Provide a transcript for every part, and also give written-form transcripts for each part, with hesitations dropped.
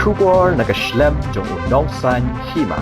Kubor nakaslem jong unongsan hima.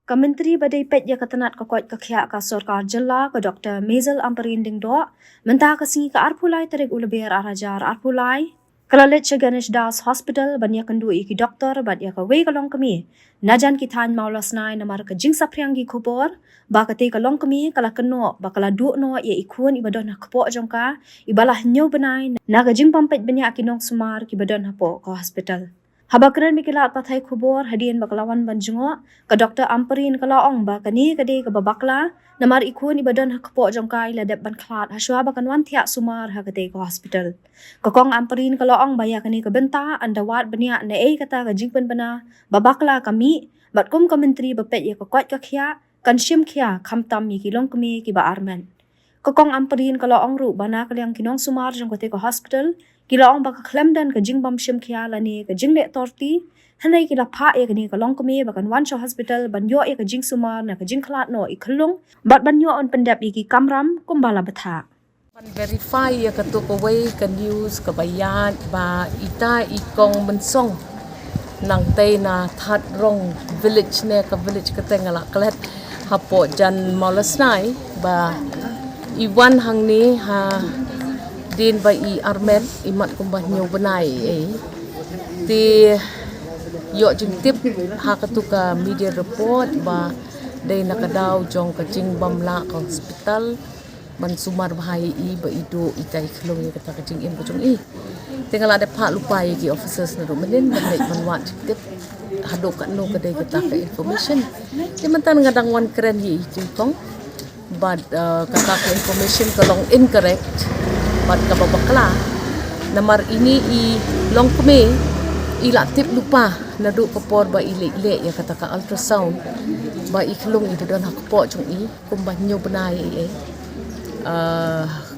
Kementeri Badai Pet ya ketenat kekuat kekhia ka Sarkar Jilla ke Dr. Mazel Amperin Ding Doa mentah kesingi ke Arpulai terik uleber arajar Arpulai kelalit Ganesh Das Hospital banyak kendui ki doktor banyak ke wei kalong kemi najan ki than maulas nai namar ke jing sapriang gi kubor ba kate kalong kemi kala keno ba kala du no ye ikun ibadon kepok jongka ibalah nyu benai na ke jing pampet banyak ki nong sumar ki badon hapo ke hospital. Habakran mikilat pathai kubur hadian baklawan banjungo ke Dr. Amperin kalaong ba kani kade ke babakla namar ikun ibadan hakpo jongkai ladap ban klat haswa bakan wan tiak sumar hakate ke hospital. Kokong Amperin kalaong baya kani ke benta andawat benia na kata ke jingpen bena babakla kami batkum kementeri bepet ya kuat kakhia kan shim khia khamtam mi kilong kemi ki ba arman. Kokong Amperin kalaong ru bana kaliang kinong sumar jongkate ke hospital Kilaong baka klem dan ke jing bam shim kia lani ke jing lek torti hanai kila pa e kani kalong kami bakan Wanshaw Hospital banyo e ke jing sumar na ke jing klat no iklung bat banyo on pendap iki kamram kumbala betha. Verify ya ketuk away ke news ke bayan ba ita ikong mensong nang tay na that rong village ne ke village ke tengala klet hapo jan molasnai ba iwan hang ni ha din ba i armen imat kumbah nyo benai ti yo jing tip ha katuka media report ba day nakadaw jong kajing bamla ka hospital man sumar bahai i ba ido itai khlong ye kata kajing im kajong i tinggal ada pak lupa ki officers na rumenin ban man wat tip hado ka no kadai kata ka information ti mantan ngadang wan keren hi tong but kata ka information kalong incorrect bat kababakla namar ini i long keme ila tip lupa nadu kapor ba ile ya kata ka ultrasound ba iklong itu dan hakpo jong i kumbah nyo benai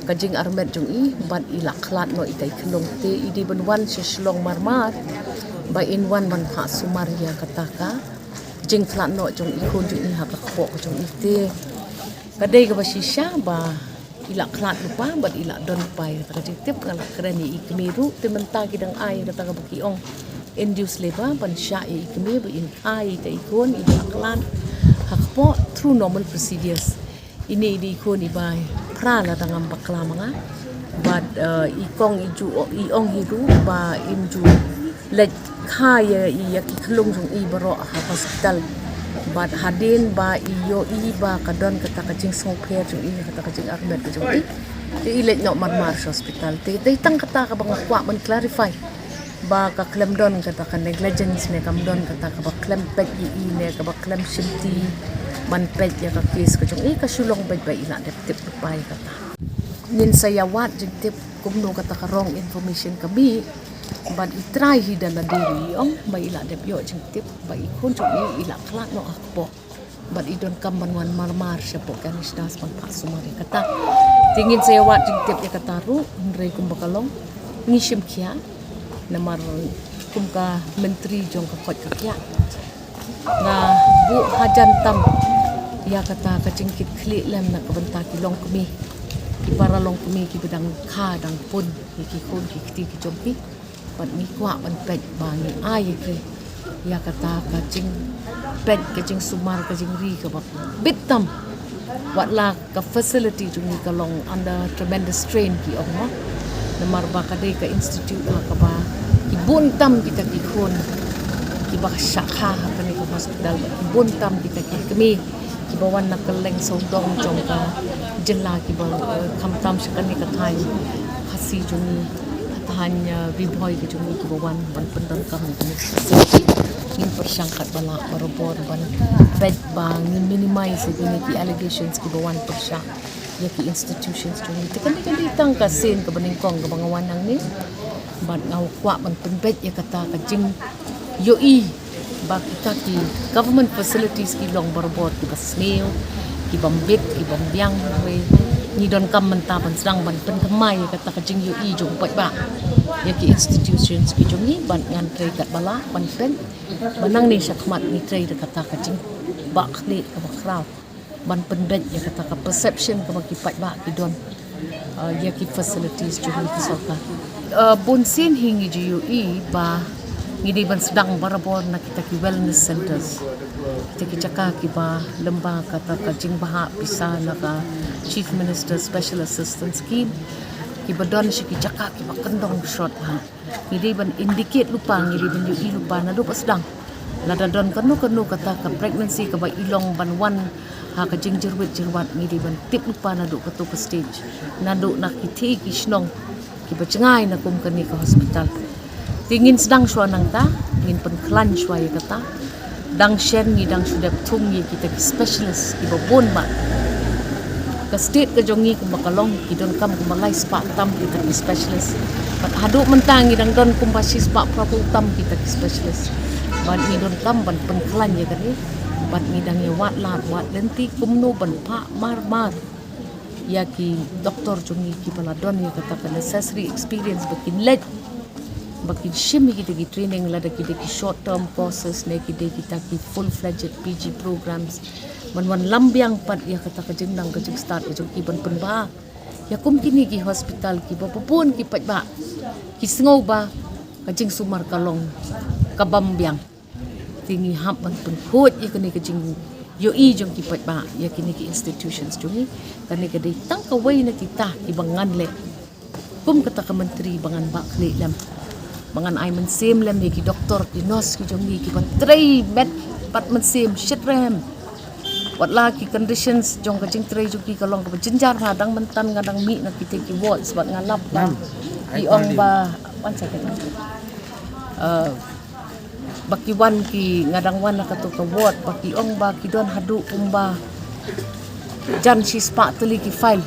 kajing armet jong i bat ila klat no itai klong te idi benwan seslong marmar ba in wan man pha sumar ya kata ka jing klat no jong i kun jong i hakpo jong i te kadai ka ba shisha ba ila klat lupa bat ila don pai kata tip kala kerani ikmiru te menta kidang ai kata ka bakiong induce leba ban sha ikmi ba in ai te ikon ila klat hakpo through normal procedures ini di ikon ibai pra la tangam bakla manga bat ikong iju iong hiru ba inju lek khaya i yakiklung jong i baro hospital bat hadin ba iyo i ba kadon kata kajing songpher jong i kata kajing armet jong i te ilet no marmar hospital te tang kata ka bang kwa man clarify ba ka klem don kata ka negligence ne kam don kata ka ba klem pet i ne ka ba klem shimti man pet ya ka case ka jong i ka sulong ba ila tip pa kata nin sayawat jing tip kumno kata ka wrong information ka bi but itry hida na diri ong ba ila debyo jing tip ba ikon jong i ila klat no akpo but idon kamban wan marmar siya po Ganesh Das man pa sumari kata tingin saya wat jing tip ya kataru ndrei kum bakalong ngishim kia namar kum ka menteri jong ka kot kakya na bu hajan tam ya kata kacing kit kli lem na kabanta kilong kami ibara long kami ki bedang kha dang pun ki kon ki kti ki jompi ban mi kwa ban pet bangi ai ke ya kata kacing pet kacing sumar kacing ri ka bak bitam wat la ka facility jung ka long under tremendous strain ki ong mo namar ba ka de ka institute ha ka ba ibuntam kita ki kon ki ba shakha ha ka ni ka hospital ibuntam kita ki kami ki bawan na kaleng sodong jong ka jilla ki ba khamtam shakani ka thai khasi jung hanya biboy ke jumi ke bawan ban pendang kami in persangkat bala barobor ban bed bang minimize ini ki allegations ke bawan persang ya ki institutions jumi tekan ditang ka sin ke beningkong ke bangawanang ni ban ngau kwa ban penbet ya kata ka jing yoi ba kita ki government facilities ki long barobor ki basmeo ki bambit ki bambyang we ni don kam menta ban sedang ban pentemai kata kajing yu i jong pai ba ya ki institutions ki jong ni ban ngan trei kat bala ban pen banang ni syakmat ni trei de kata kajing ba khli ka ba kraw ban pendet ya kata ka perception ka ba ki pai ba ki don yaki facilities juhul kisoka bonsen hingi GUE ba ngidi ban sedang barabor na kita ki wellness centers kita ki caka ki ba lemba kata ka jing baha bisa na ka chief minister special assistance scheme ki badon shi ki caka ki ba kendong short ha ngidi ban indicate lupa ngidi ban GUE lupa na lupa sedang lada don kanu kata ka pregnancy ka ba ilong ban wan ha ka jing jerwit jerwat ngidi ban tip lupa na duk ka stage na duk na ki shnong ki ba cengai na kum kani ka hospital tingin sedang shwa nang ta ngin pen klan shwa ya kata dang shen ni dang sudah tung ye kita ki specialist ki babon ba ka state ka jongi ku makalong ki don kam ku malai spa tam kita ki specialist pat hadu mentang dang don kum ba spa prapu tam kita ki specialist ban ni don kam ban pen klan ya kani ban ni dang ya wat lat wat lenti kum no ban pa mar ya ki doktor jongi ki pala don ya kata ka necessary experience bakin let bakin shimi kita ki training lada kita ki short term courses ne kita ki full fledged PG programs man lambiang pat ya kata ka jendang ka jeng start ka jeng ki ban ba ya kum kini ki hospital ki papun ki pat ba ki sngau ba ka jeng sumar kalong ka bambiang tingi hap ban pen hot ya kini ka jeng yo i jong ki pat ba ya kini ki institutions jongi kani ka dei tang ka way na kita ki bangan le kum kata ka menteri bangan ba kle lam bangan ai men sim lem ki doktor ki nurse ki jongi ki patrai met pat men sim shit rem wat la ki conditions jong ka jing trai joki ka long ka jinjar hadang mentan ngadang mi na ki te ki ward sebab ngalap ba ki ong ba one second baki wan ki ngadang wan na ka to ka ward baki ong ba ki don hadu umba jan si spa tuli ki file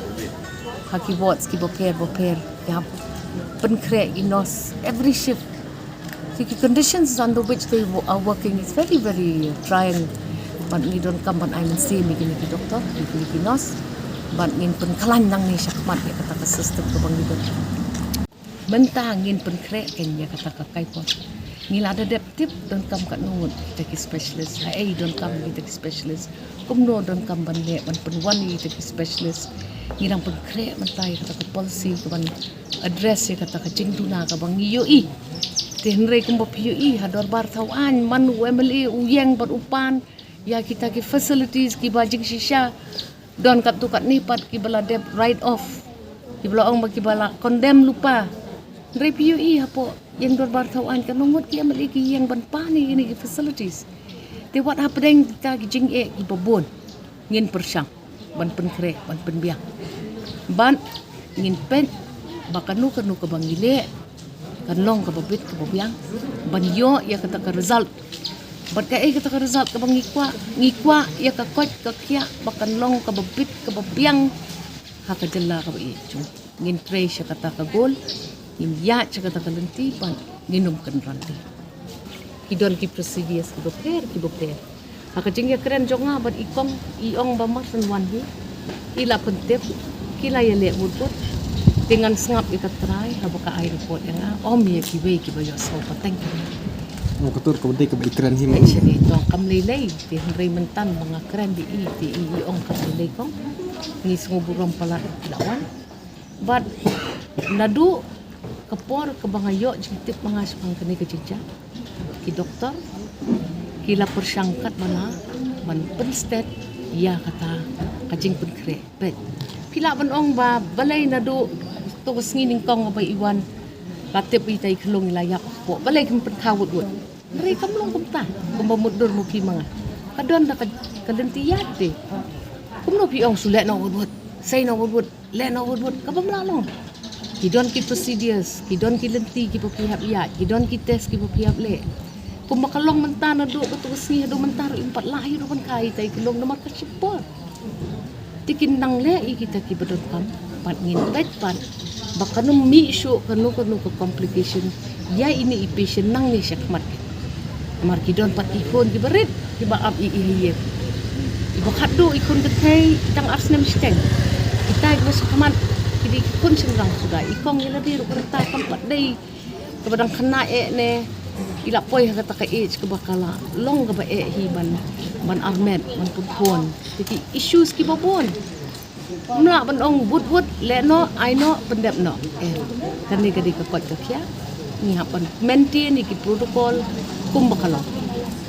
ha ki wards ki boper ya penkre inos every shift the conditions under which they are working is very trying but ni don kam ban ai men see mi ki doktor ki nos but ngin pen klan nang ni syakmat ya kata ka system ko bang dibet mentang ngin penkre ken ya kata ka kai pot ngila ada deptip don kam kat nungut kita ki specialist ai don kam kita ki specialist kumno don kam ban le ban pen wan ni kita ki specialist ngirang penkre mentai kata ka policy ko ban address ya kata ka jingduna ka bang yoi tenre kum ba yoi hador bar thawan man wemeli uyeng bar upan ya kita ki facilities ki bajing shisha don kat tu kat ni pat ki bala dep right off ki bala ong ki bala condemn lupa re yoi hapo yang dor bar thawan kan ngot ki ameli ki yang ban pani ni ki facilities te what happening kita ki jing e ki babon ngin persang ban penkre ban penbiang ban ngin pen bakanu kanu ka bangile kanlong ka babit ka babyang banyo ya kata ka result bat ka kata ka result ka ngikwa ya ka kot ka kya bakanlong ka babit ka babyang ha ka jella ka ba chung ngin tray siya kata ka gol ngin ya siya kata ka lenti pan nginom kan ranti kidon ki procedures ki boker ha ka jingya kren jonga bat iong ba marsan wan hi ila pentep kila ya le budbud dengan sengap kita try habaka air report yang om ya kiwe kiba yo so pateng mo katur ko dei ka bikran him actually to kam lelay ti henry mentan mga kran di ong kam lelay kong ni sunguburom pala lawan but nadu kapor ka bangayo jitip mga spang kani ka jinja ki doktor kila persangkat mana man penstet ya kata kajing pun kre bet pila ban ong ba balay nadu tugas ngining kong abay iwan latip itay kalong layak po balay kang pagkawad wad nari kamlong kumta kumbamudur mo ki mga kadon na kalentiyat eh kumno pi ong sulet na wadwad say na wadwad le na wadwad kabamlalong kidon ki procedures kidon ki lenti ki papihap iyat kidon ki test ki papihap le kung makalong mantana do katugas niya do mantaro impat lahi do man kaya tay kalong na makasipot tikin nang le kita ki badot kam pat ngin pet pat bakanum mi syo kanu ka complication ya ini patient nang ni syakmat markidon pat ikon di berit di baab iiye ibakado ikon ketay tang arsnem steng kita gwas kaman kidi ikon sengrang sudah ikong ila biru kerta kampat dei kabadang kena ne ila poy kata ka age ka bakala long ka ba himan man armet man pupon tiki issues ki babon mla ban ong wut le no ai no pendep no kan ni gadi ka kot ka kya ni hapan maintain ni ki protokol kumbakalong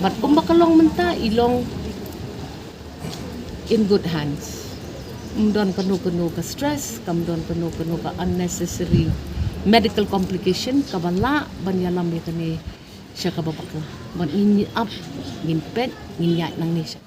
bat kumbakalong menta ilong in good hands don kanu ka stress don kanu ka unnecessary medical complication kabala banyalam ya kani siya kababakla ban ini up ngin pet ngin ya nang ni siya